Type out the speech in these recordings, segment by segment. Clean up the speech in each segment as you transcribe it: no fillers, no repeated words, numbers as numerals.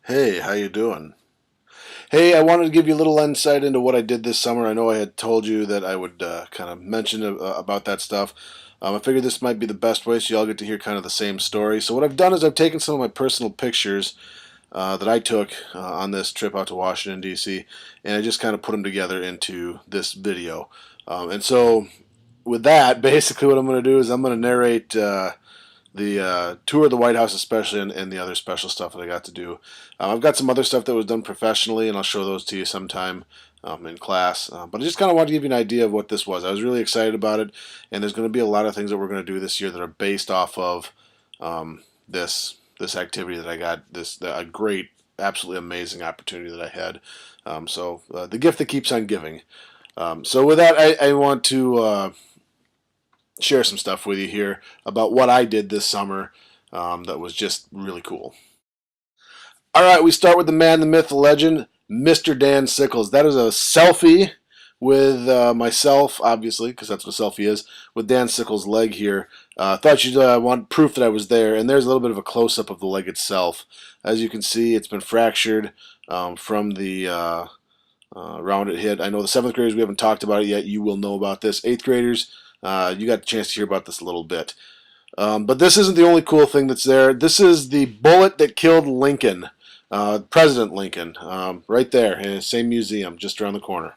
Hey, how you doing? Hey, I wanted to give you a little insight into what I did this summer. I know I had told you that I would kind of mention about that stuff. I figured this might be the best way so y'all get to hear kind of the same story. So what I've done is I've taken some of my personal pictures that I took on this trip out to Washington, D.C., and I just kind of put them together into this video. And so with that, basically what I'm going to do is I'm going to narrate the tour of the White House, especially, and the other special stuff that I got to do. I've got some other stuff that was done professionally, and I'll show those to you sometime in class. But I just kind of wanted to give you an idea of what this was. I was really excited about it, and there's going to be a lot of things that we're going to do this year that are based off of this activity that I got. This a great, absolutely amazing opportunity that I had. The gift that keeps on giving. So with that, I want to share some stuff with you here about what I did this summer that was just really cool. All right, we start with the man, the myth, the legend, Mr. Dan Sickles. That is a selfie with myself, obviously, because that's what a selfie is, with Dan Sickles' leg here. Thought you'd want proof that I was there, and there's a little bit of a close-up of the leg itself. As you can see, it's been fractured from the round it hit. I know the 7th graders, we haven't talked about it yet. You will know about this. 8th graders, you got a chance to hear about this a little bit. But this isn't the only cool thing that's there. This is the bullet that killed Lincoln, President Lincoln, right there in the same museum just around the corner.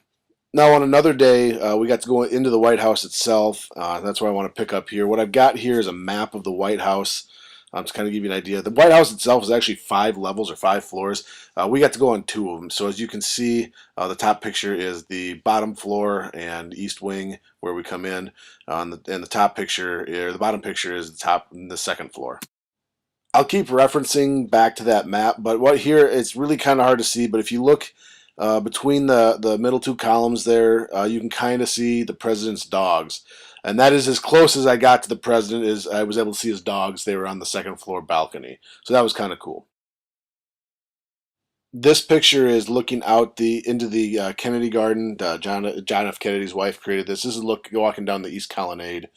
Now, on another day, we got to go into the White House itself. That's where I want to pick up here. What I've got here is a map of the White House. To kind of give you an idea, the White House itself is actually 5 levels or 5 floors. We got to go on 2 of them. So as you can see, the top picture is the bottom floor and east wing where we come in. And the top picture, or the bottom picture, is the 2nd floor. I'll keep referencing back to that map, but what here it's really kind of hard to see. But if you look between the middle 2 columns there, you can kind of see the president's dogs, and that is as close as I got to the president. Is I was able to see his dogs. They were on the 2nd floor balcony, so that was kind of cool. This picture is looking out the into the Kennedy Garden. John F. Kennedy's wife created this. This is walking down the East Colonnade.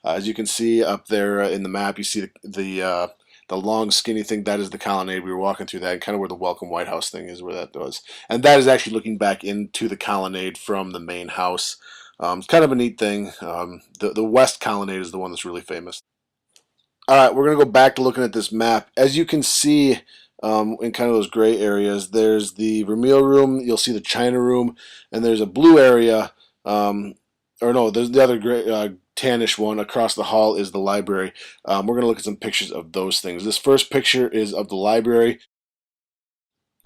As you can see up there in the map, you see the long skinny thing. That is the colonnade. We were walking through that, and kind of where the Welcome White House thing is, where that was. And that is actually looking back into the colonnade from the main house. It's kind of a neat thing. The West Colonnade is the one that's really famous. All right, we're going to go back to looking at this map. As you can see in kind of those gray areas, there's the Vermeil room. You'll see the China room, and there's a blue area. Or no, there's the other gray, tannish one across the hall is the library. We're going to look at some pictures of those things. This first picture is of the library.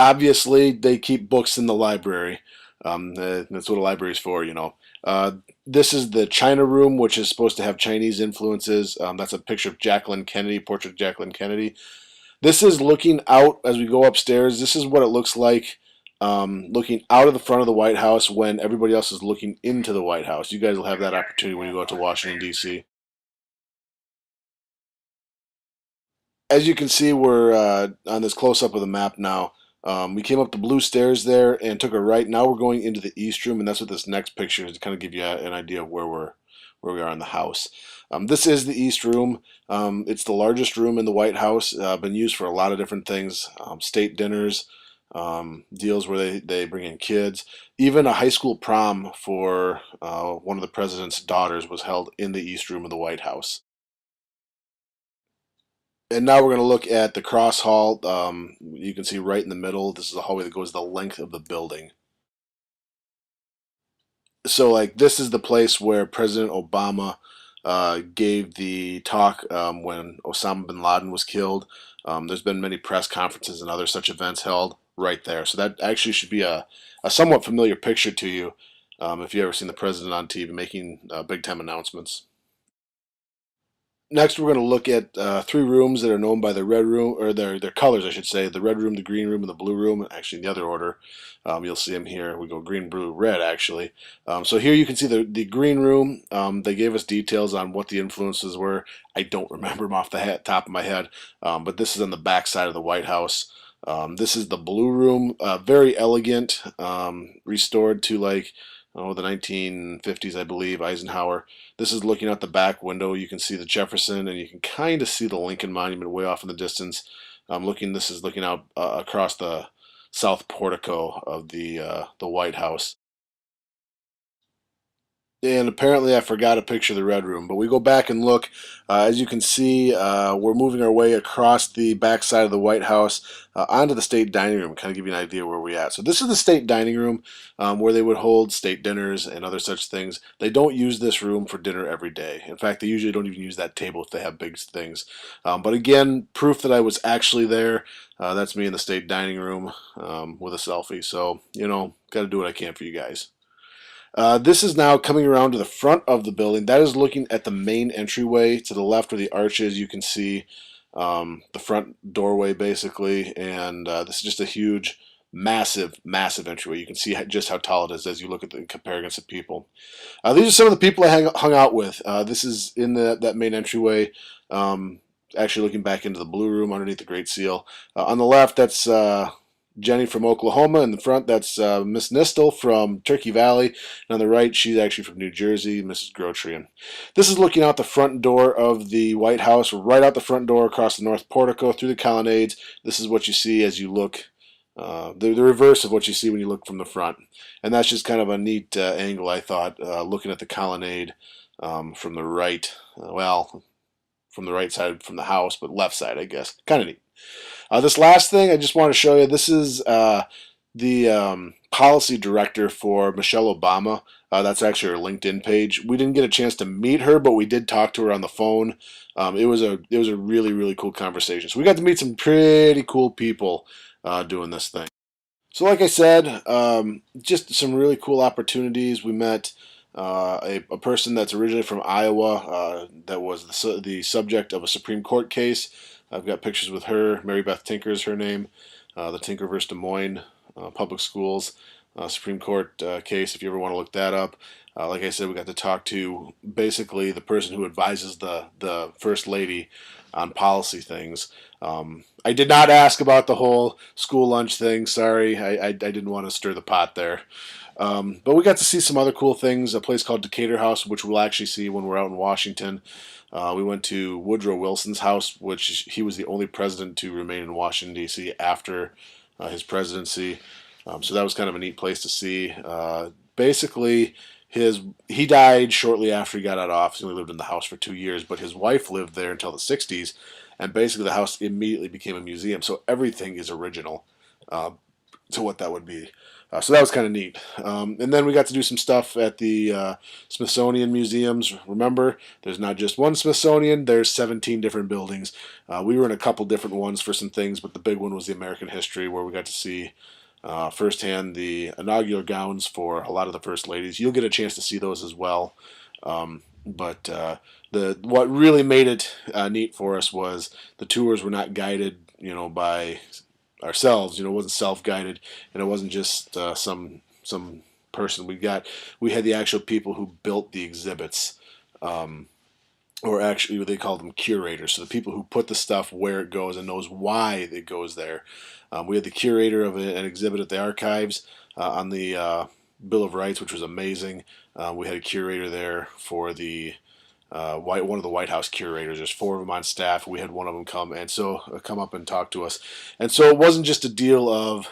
Obviously, they keep books in the library. That's what a library is for, you know. This is the China room, which is supposed to have Chinese influences. That's a picture of Jacqueline Kennedy, portrait of Jacqueline Kennedy. This is looking out as we go upstairs. This is what it looks like looking out of the front of the White House when everybody else is looking into the White House. You guys will have that opportunity when you go out to Washington, D.C. As you can see, we're on this close-up of the map now. We came up the blue stairs there and took a right. Now we're going into the East Room, and that's what this next picture is to kind of give you an idea of where we are in the house. This is the East Room. It's the largest room in the White House. Been used for a lot of different things, state dinners, deals where they bring in kids. Even a high school prom for one of the president's daughters was held in the East Room of the White House. And now we're going to look at the cross hall. You can see right in the middle, this is a hallway that goes the length of the building. So, like, this is the place where President Obama gave the talk when Osama bin Laden was killed. There's been many press conferences and other such events held right there. So that actually should be a somewhat familiar picture to you if you've ever seen the president on TV making big time announcements. Next, we're going to look at 3 rooms that are known by their red room, or their colors, I should say. The red room, the green room, and the blue room. Actually, in the other order. You'll see them here. We go green, blue, red, actually. So here you can see the green room. They gave us details on what the influences were. I don't remember them off the top of my head, but this is on the back side of the White House. This is the blue room. Very elegant, restored to like the 1950s, I believe, Eisenhower. This is looking out the back window. You can see the Jefferson, and you can kind of see the Lincoln Monument way off in the distance. Looking, this is looking out across the south portico of the White House. And apparently, I forgot a picture of the Red Room. But we go back and look. As you can see, we're moving our way across the backside of the White House onto the state dining room. Kind of give you an idea where we're at. So this is the state dining room where they would hold state dinners and other such things. They don't use this room for dinner every day. In fact, they usually don't even use that table if they have big things. But again, proof that I was actually there. That's me in the state dining room with a selfie. So, got to do what I can for you guys. This is now coming around to the front of the building. That is looking at the main entryway. To the left where the arch is, you can see the front doorway basically. And this is just a huge, massive, massive entryway. You can see just how tall it is as you look at the compare against the people. These are some of the people I hung out with. This is in that main entryway. Actually looking back into the blue room underneath the Great Seal. On the left, that's Jenny from Oklahoma. In the front, that's Miss Nistel from Turkey Valley. And on the right, she's actually from New Jersey, Mrs. Grotrian. This is looking out the front door of the White House, right out the front door across the north portico through the colonnades. This is what you see as you look, the reverse of what you see when you look from the front. And that's just kind of a neat angle, I thought, looking at the colonnade from the right. Well, from the right side from the house, but left side, I guess. Kind of neat. This last thing I just want to show you, this is the policy director for Michelle Obama. That's actually her LinkedIn page. We didn't get a chance to meet her, but we did talk to her on the phone. It was a really, really cool conversation. So we got to meet some pretty cool people doing this thing. So like I said, just some really cool opportunities. We met a person that's originally from Iowa that was the subject of a Supreme Court case. I've got pictures with her. Mary Beth Tinker is her name. The Tinker versus Des Moines Public Schools Supreme Court case, if you ever want to look that up. Like I said, we got to talk to basically the person who advises the First Lady on policy things. I did not ask about the whole school lunch thing. Sorry, I didn't want to stir the pot there. But we got to see some other cool things, a place called Decatur House, which we'll actually see when we're out in Washington. We went to Woodrow Wilson's house, which he was the only president to remain in Washington, D.C. after his presidency. So that was kind of a neat place to see. Basically, he died shortly after he got out of office. He only lived in the house for 2 years, but his wife lived there until the 60s, and basically the house immediately became a museum. So everything is original to what that would be. So that was kind of neat. And then we got to do some stuff at the Smithsonian museums. Remember, there's not just one Smithsonian, there's 17 different buildings. We were in a couple different ones for some things, but the big one was the American history, where we got to see firsthand the inaugural gowns for a lot of the first ladies. You'll get a chance to see those as well. But what really made it neat for us was the tours were not guided, by ourselves. It wasn't self-guided, and it wasn't just some person. We had the actual people who built the exhibits, or actually they call them curators. So the people who put the stuff where it goes and knows why it goes there. We had the curator of an exhibit at the archives on the Bill of Rights, which was amazing. We had a curator there for the one of the White House curators. There's 4 of them on staff. We had one of them come up and talk to us. And so it wasn't just a deal of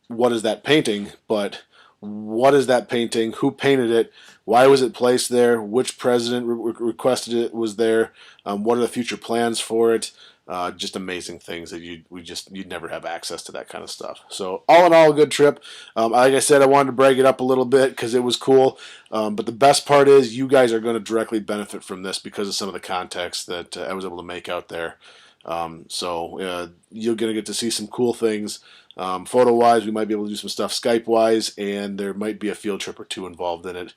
what is that painting, but what is that painting? Who painted it? Why was it placed there? Which president requested it was there? What are the future plans for it? Just amazing things that you'd never have access to that kind of stuff. So all in all, a good trip. Like I said, I wanted to brag it up a little bit because it was cool. But the best part is you guys are going to directly benefit from this because of some of the context that I was able to make out there. So you're going to get to see some cool things. Photo-wise, we might be able to do some stuff Skype-wise, and there might be a field trip or 2 involved in it.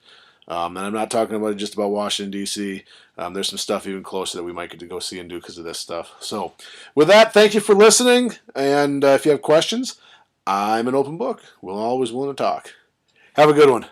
And I'm not talking about just about Washington, D.C. There's some stuff even closer that we might get to go see and do because of this stuff. So with that, thank you for listening. And if you have questions, I'm an open book. We're always willing to talk. Have a good one.